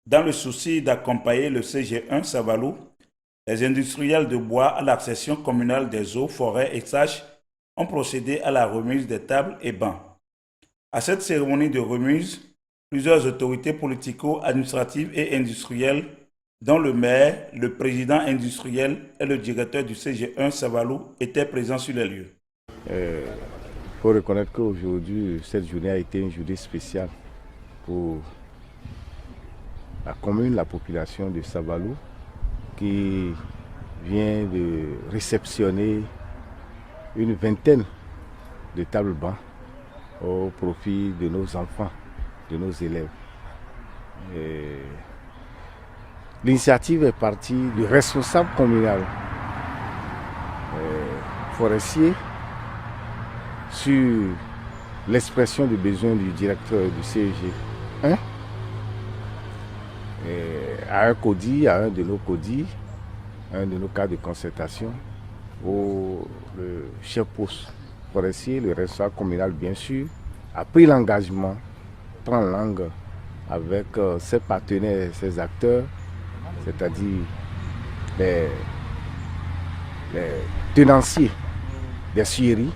Dans le souci d'accompagner le CG1 Savalou, les industriels de bois à la section communale des eaux, forêts et sages ont procédé à la remise des tables et bancs. À cette cérémonie de remise, plusieurs autorités politico-administratives et industrielles, dont le maire, le président industriel et le directeur du CG1 Savalou, étaient présents sur les lieux. Il faut reconnaître qu'aujourd'hui, cette journée a été une journée spéciale pour la commune, la population de Savalou, qui vient de réceptionner une vingtaine de tables bancs au profit de nos enfants, de nos élèves. L'initiative est partie du responsable communal forestier sur l'expression du besoin du directeur du CEG1 à un CODI, à un de nos CODI, un de nos cas de concertation, où le chef poste forestier, le responsable communal bien sûr, a pris l'engagement, prend langue avec ses partenaires, ses acteurs, c'est-à-dire les tenanciers des scieries,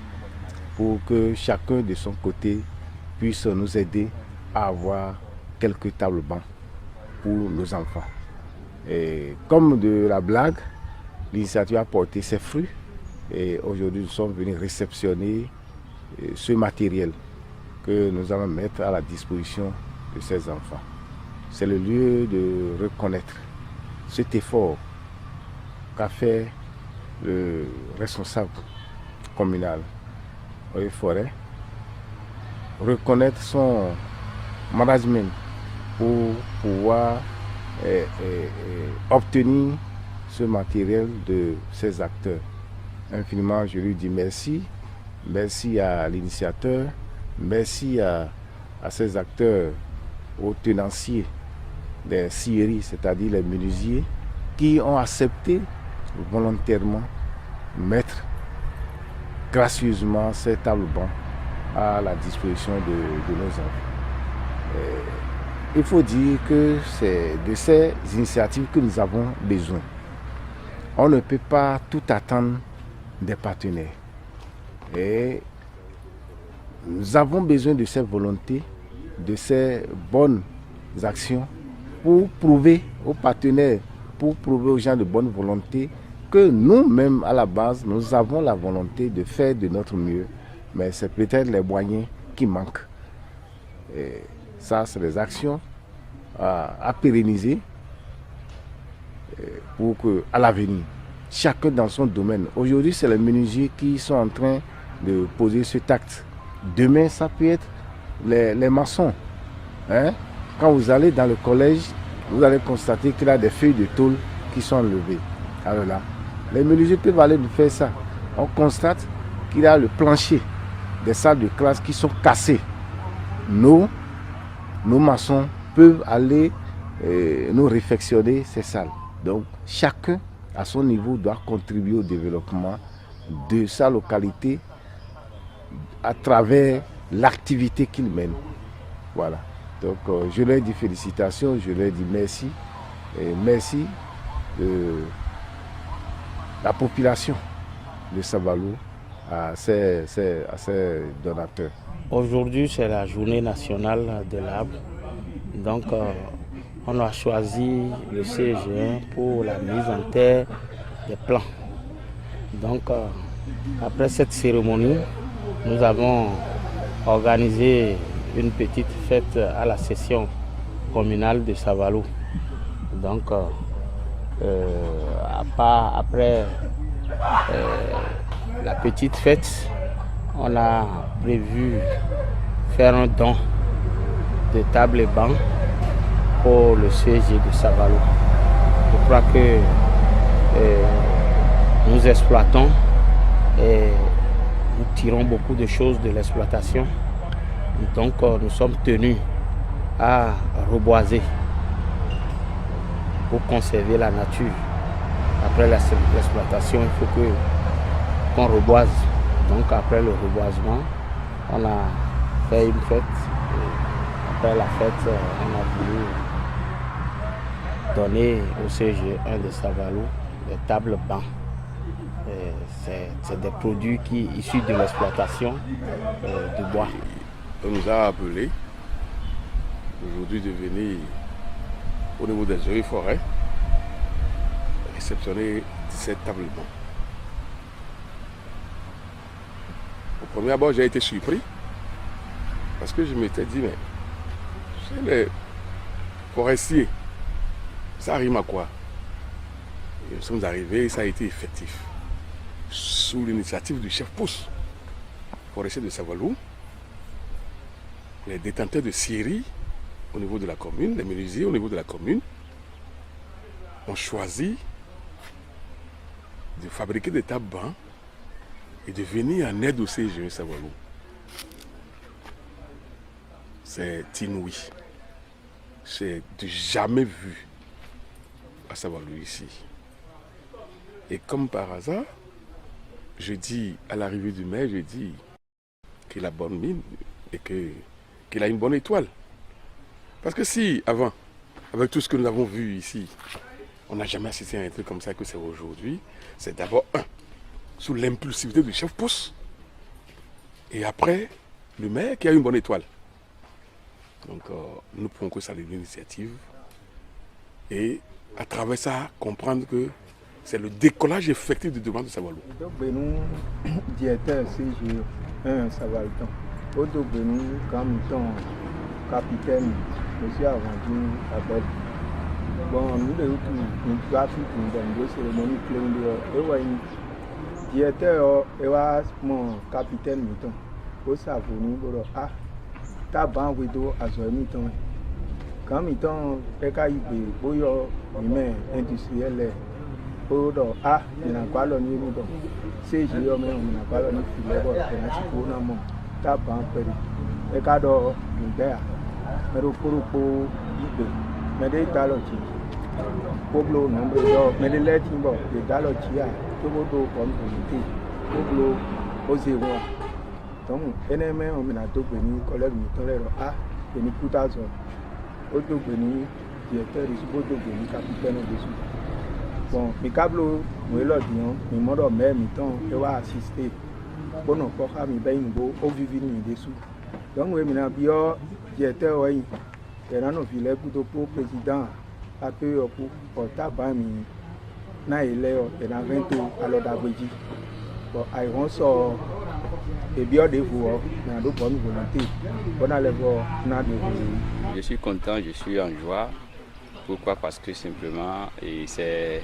pour que chacun de son côté puisse nous aider à avoir quelques tables bancs pour nos enfants. Et comme de la blague, l'initiative a porté ses fruits et aujourd'hui nous sommes venus réceptionner ce matériel que nous allons mettre à la disposition de ces enfants. C'est le lieu de reconnaître cet effort qu'a fait le responsable communal Eaux et Forêts, reconnaître son management pour pouvoir obtenir ce matériel de ces acteurs. Infiniment, je lui dis merci. Merci à l'initiateur, merci à ces acteurs, aux tenanciers des scieries, c'est-à-dire les menuisiers, qui ont accepté volontairement mettre gracieusement ces tables bancs à la disposition de nos enfants. Il faut dire que c'est de ces initiatives que nous avons besoin. On ne peut pas tout attendre des partenaires. Et nous avons besoin de ces volontés, de ces bonnes actions pour prouver aux partenaires, pour prouver aux gens de bonne volonté que nous-mêmes, à la base, nous avons la volonté de faire de notre mieux, mais c'est peut-être les moyens qui manquent. Et ça, c'est des actions à pérenniser pour qu'à l'avenir, chacun dans son domaine. Aujourd'hui, c'est les menuisiers qui sont en train de poser cet acte. Demain, ça peut être les maçons. Hein? Quand vous allez dans le collège, vous allez constater qu'il y a des feuilles de tôle qui sont enlevées. Alors là, les menuisiers peuvent aller nous faire ça. On constate qu'il y a le plancher des salles de classe qui sont cassées. Nos maçons peuvent aller nous réfectionner ces salles. Donc, chacun, à son niveau, doit contribuer au développement de sa localité à travers l'activité qu'il mène. Voilà. Donc, je leur dis félicitations, je leur dis merci. Et merci de la population de Savalou à ces donateurs. Aujourd'hui, c'est la journée nationale de l'arbre. Donc, on a choisi le CG1 pour la mise en terre des plants. Donc, après cette cérémonie, nous avons organisé une petite fête à la session communale de Savalou. Donc, après la petite fête, on a prévu faire un don de tables et bancs pour le CG de Savalou. Je crois que nous exploitons et nous tirons beaucoup de choses de l'exploitation. Donc nous sommes tenus à reboiser pour conserver la nature. Après l'exploitation, il faut qu'on reboise. Donc après le reboisement, on a fait une fête. Et après la fête, on a voulu donner au CGE1 de Savalou des tables bancs. C'est des produits issus de l'exploitation du bois. On nous a appelé aujourd'hui de venir au niveau des eaux et forêts réceptionner 17 tables bancs. Au premier abord, j'ai été surpris parce que je m'étais dit, mais chez les forestiers, ça rime à quoi? Et nous sommes arrivés et ça a été effectif. Sous l'initiative du chef Pousse, forestier de Savalou, les détenteurs de scieries au niveau de la commune, les menuisiers au niveau de la commune, ont choisi de fabriquer des tables bancs et de venir en aide au CGE Savalou. C'est inouï. C'est du jamais vu à Savalou ici. Et comme par hasard, je dis à l'arrivée du maire, je dis qu'il a bonne mine et qu'il a une bonne étoile. Parce que si avant, avec tout ce que nous avons vu ici, on n'a jamais assisté à un truc comme ça que c'est aujourd'hui, c'est d'abord sous l'impulsivité du chef Pousse et après le maire qui a une bonne étoile. Donc nous pouvons que saluer l'initiative et à travers ça comprendre que c'est le décollage effectif du développement de Savalou. Nous, directeur CGE1 Savalou, nous, comme capitaine, monsieur Avandu Abel. Bon, nous, nous trafic une cérémonie clé de directeur et mon capitaine, au Savoni, ah, taban wido azomiton. Quand miton, Ekaïbe, Boyo, humain, industriel. Odo a na kwalo ni rudo seji yo me na kwalo ni filebo na chipo na mo ta ban pere e ka do ngbea mero poropo ibe me de dalochi poblo nombre do me de leti bo de dalochi a to bodo kon bonite poblo ozewa tomu ene me o me na to gbe ni collègue mi ton lero a pe ni putazo o to gbe ni directeur isu bodo gbe ni capitaine de su. Bon, mes câbles, mes lodions, mes modos même, mes temps, je vais assister. Bon, on peut faire mes bains au vivre dessous. Donc, oui, maintenant, bio, j'étais oui, et là, nous filons pour président, à peu pour tabac, na il est, et dans 20 ans, alors d'abrégi. Bon, on sort, et bio de vous, dans de bonnes volontés. On a les voir, on a de vous. Je suis content, je suis en joie. Pourquoi? Parce que simplement, et c'est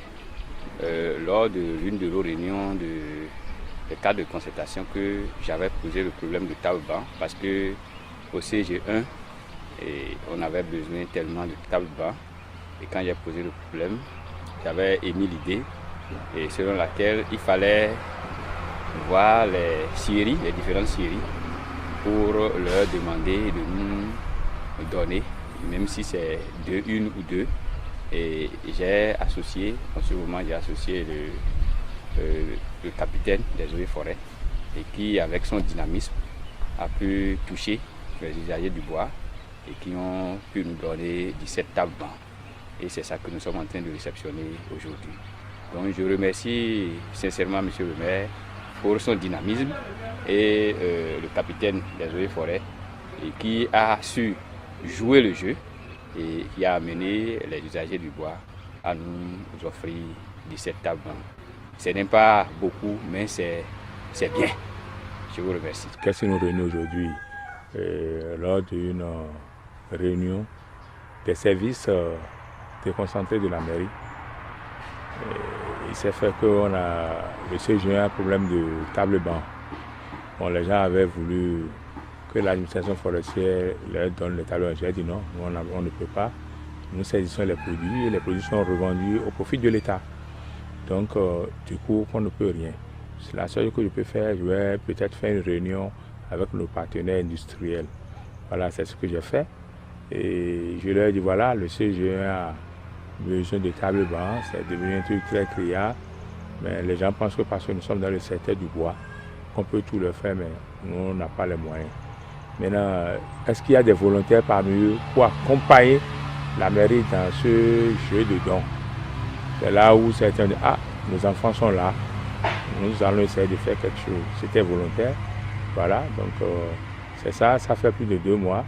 lors de l'une de nos réunions de cadre de concertation que j'avais posé le problème de table-banc parce que au CG1 on avait besoin tellement de table-banc et quand j'ai posé le problème, j'avais émis l'idée et selon laquelle il fallait voir les scieries, les différentes scieries pour leur demander de nous donner, même si c'est une ou deux. Et j'ai associé, en ce moment j'ai associé le capitaine des eaux et forêts et qui avec son dynamisme a pu toucher les usagers du bois et qui ont pu nous donner 17 tables bancs. Et c'est ça que nous sommes en train de réceptionner aujourd'hui. Donc je remercie sincèrement M. le maire pour son dynamisme et le capitaine des eaux et forêts et qui a su jouer le jeu et qui a amené les usagers du bois à nous offrir 17 tables bancs. Ce n'est pas beaucoup, mais c'est bien. Je vous remercie. Qu'est-ce que nous réunissons aujourd'hui lors d'une réunion des services déconcentrés de la mairie? Il s'est fait qu'on a le CGE un problème de table banc. Bon, les gens avaient voulu que l'administration forestière leur donne les tables bancs. J'ai dit non, on ne peut pas. Nous saisissons les produits et les produits sont revendus au profit de l'État. Donc, du coup, on ne peut rien. C'est la seule chose que je peux faire. Je vais peut-être faire une réunion avec nos partenaires industriels. Voilà, c'est ce que j'ai fait. Et je leur ai dit, voilà, le CGE a besoin de tables bancs. C'est devenu un truc très criard. Mais les gens pensent que parce que nous sommes dans le secteur du bois, qu'on peut tout le faire, mais nous, on n'a pas les moyens. Maintenant, est-ce qu'il y a des volontaires parmi eux pour accompagner la mairie dans ce jeu de dons. C'est là où certains disent, ah, nos enfants sont là, nous allons essayer de faire quelque chose. C'était volontaire. Voilà, donc c'est ça, ça fait plus de 2 mois.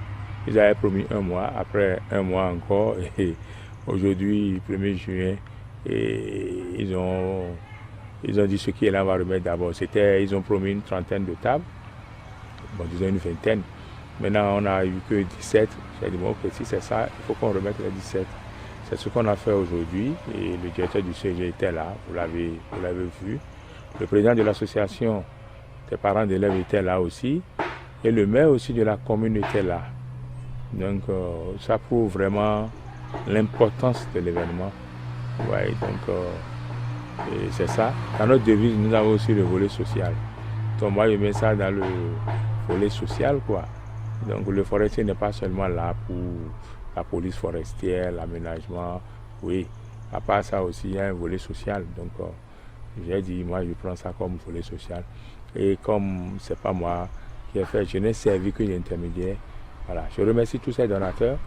Ils avaient promis 1 mois, après 1 mois encore, et aujourd'hui, 1er juin, et ils ont dit ce qui est là, on va remettre d'abord. Ils ont promis une trentaine de tables, bon, disons une vingtaine. Maintenant, on n'a eu que 17. J'ai dit, bon, ok, si c'est ça, il faut qu'on remette les 17. C'est ce qu'on a fait aujourd'hui, et le directeur du CG était là, vous l'avez vu. Le président de l'association des parents d'élèves était là aussi, et le maire aussi de la commune était là. Donc, ça prouve vraiment l'importance de l'événement. Ouais, donc, c'est ça. Dans notre devise, nous avons aussi le volet social. Donc, moi, je mets ça dans le volet social, quoi. Donc, le forestier n'est pas seulement là pour la police forestière, l'aménagement. Oui, à part ça aussi, il y a un volet social. Donc, j'ai dit, moi, je prends ça comme volet social. Et comme c'est pas moi qui ai fait, je n'ai servi que l'intermédiaire. Voilà. Je remercie tous ces donateurs.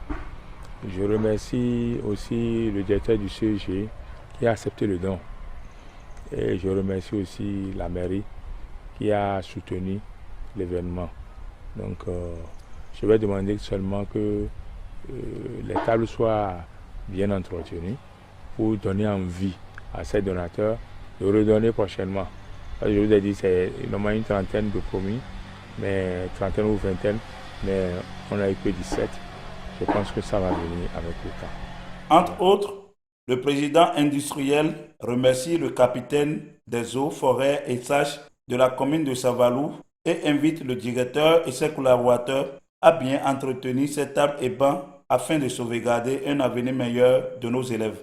Je remercie aussi le directeur du CEG qui a accepté le don. Et je remercie aussi la mairie qui a soutenu l'événement. Donc, je vais demander seulement que les tables soient bien entretenues pour donner envie à ces donateurs de redonner prochainement. Je vous ai dit, c'est normalement une trentaine de promis, mais trentaine ou vingtaine, mais on n'a eu que 17. Je pense que ça va venir avec le temps. Entre autres, le président industriel remercie le capitaine des eaux, forêts et sages de la commune de Savalou et invite le directeur et ses collaborateurs à bien entretenir ces tables et bancs afin de sauvegarder un avenir meilleur de nos élèves.